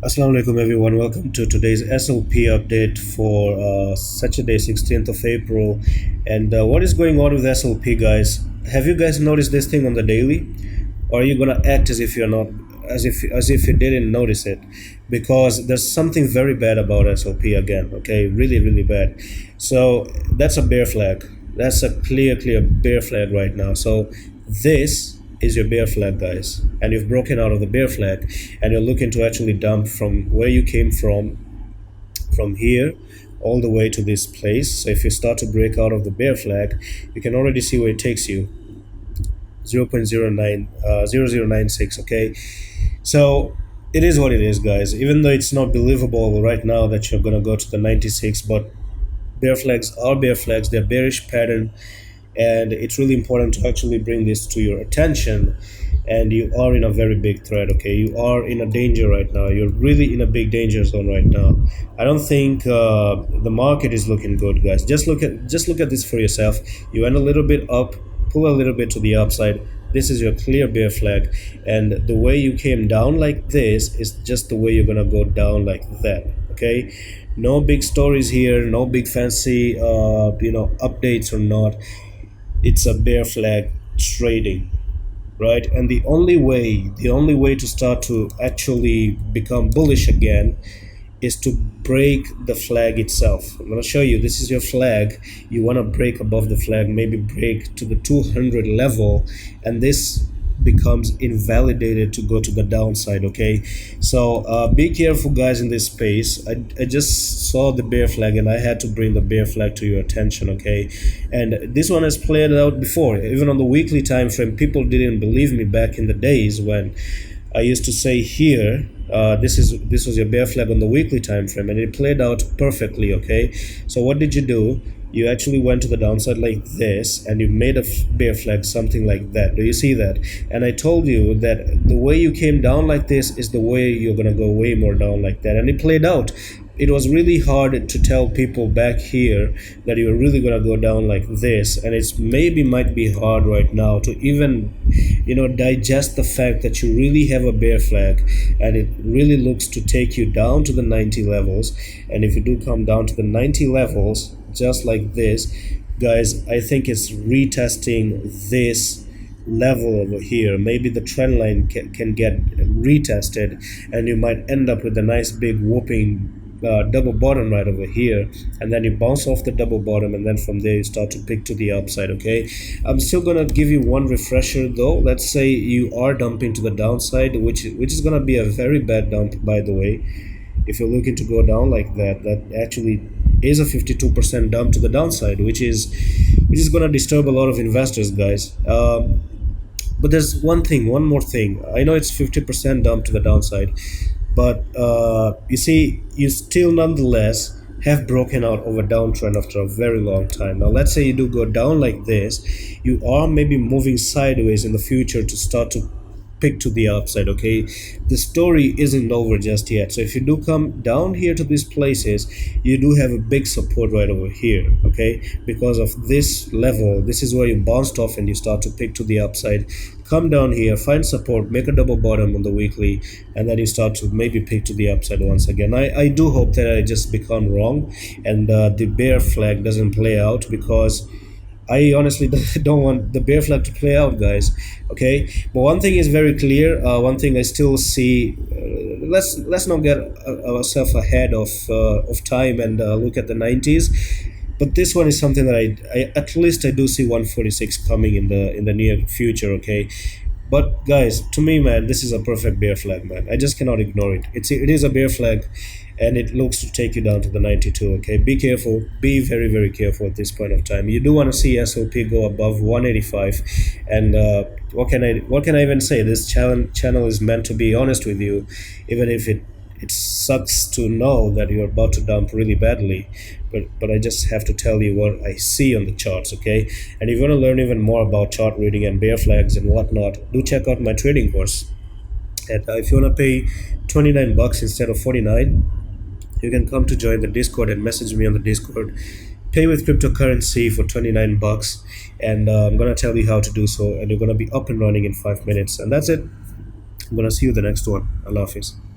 Assalamu alaikum everyone. Welcome to today's SLP update for Saturday 16th of April. And what is going on with SLP, guys? Have you guys noticed this thing on the daily? Or are you gonna act as if you're not, as if you didn't notice it? Because there's something very bad about SLP again. Okay, really really bad. So that's a bear flag. That's a clear bear flag right now. So this is your bear flag, guys, and you've broken out of the bear flag, and you're looking to actually dump from where you came from here all the way to this place. So if you start to break out of the bear flag, you can already see where it takes you. 0096. Okay, so it is what it is, guys. Even though it's not believable right now that you're gonna go to the 96, but bear flags are bear flags. They're bearish pattern, and it's really important to actually bring this to your attention. And you are in a very big threat. Okay, you are in a danger right now. You're really in a big danger zone right now. I don't think the market is looking good, guys. Just look at this for yourself. You went a little bit up, pull a little bit to the upside. This is your clear bear flag, and the way you came down like this is just the way you're gonna go down like that. Okay, no big stories here, no big fancy updates or not. It's a bear flag trading, right? And the only way to start to actually become bullish again is to break the flag itself. I'm going to show you, this is your flag. You want to break above the flag, maybe break to the 200 level, and this becomes invalidated to go to the downside. Okay, so be careful, guys, in this space. I just saw the bear flag and I had to bring the bear flag to your attention. Okay, and this one has played out before, even on the weekly time frame. People didn't believe me back in the days when I used to say here, this was your bear flag on the weekly time frame, and it played out perfectly. Okay, so what did you do? You actually went to the downside like this, and you made a bear flag, something like that. Do you see that? And I told you that the way you came down like this is the way you're gonna go way more down like that, and it played out. It was really hard to tell people back here that you were really gonna go down like this, and it's maybe might be hard right now to even digest the fact that you really have a bear flag, and it really looks to take you down to the 90 levels. And if you do come down to the 90 levels just like this, guys, I think it's retesting this level over here. Maybe the trend line can get retested, and you might end up with a nice big whooping double bottom right over here, and then you bounce off the double bottom, and then from there you start to pick to the upside. Okay, I'm still gonna give you one refresher though. Let's say you are dumping to the downside, which is gonna be a very bad dump, by the way. If you're looking to go down like that, that actually is a 52% dump to the downside, which is gonna disturb a lot of investors, guys. But there's one more thing. I know it's 50% dump to the downside, but you see, you still nonetheless have broken out of a downtrend after a very long time. Now let's say you do go down like this, you are maybe moving sideways in the future to start to pick to the upside. Okay, the story isn't over just yet. So if you do come down here to these places, you do have a big support right over here. Okay, because of this level, this is where you bounced off and you start to pick to the upside. Come down here, find support, make a double bottom on the weekly, and then you start to maybe pick to the upside once again. I do hope that I just become wrong, and the bear flag doesn't play out, because I honestly don't want the bear flag to play out, guys. Okay, but one thing is very clear. One thing I still see. Let's not get ourselves ahead of time and look at the 90s. But this one is something that I at least I do see 146 coming in the near future. Okay, but guys, to me, man, this is a perfect bear flag, man. I just cannot ignore it. It is a bear flag, and it looks to take you down to the 92. Okay, be careful. Be very very careful at this point of time. You do want to see SLP go above 185, and what can I even say? This channel is meant to be honest with you, even if it sucks to know that you're about to dump really badly, but I just have to tell you what I see on the charts. Okay, and if you want to learn even more about chart reading and bear flags and whatnot, do check out my trading course. And if you want to pay 29 bucks instead of 49, you can come to join the Discord and message me on the Discord. Pay with cryptocurrency for 29 bucks, and I'm gonna tell you how to do so, and you're gonna be up and running in 5 minutes. And that's it. I'm gonna see you the next one. Allah Hafiz.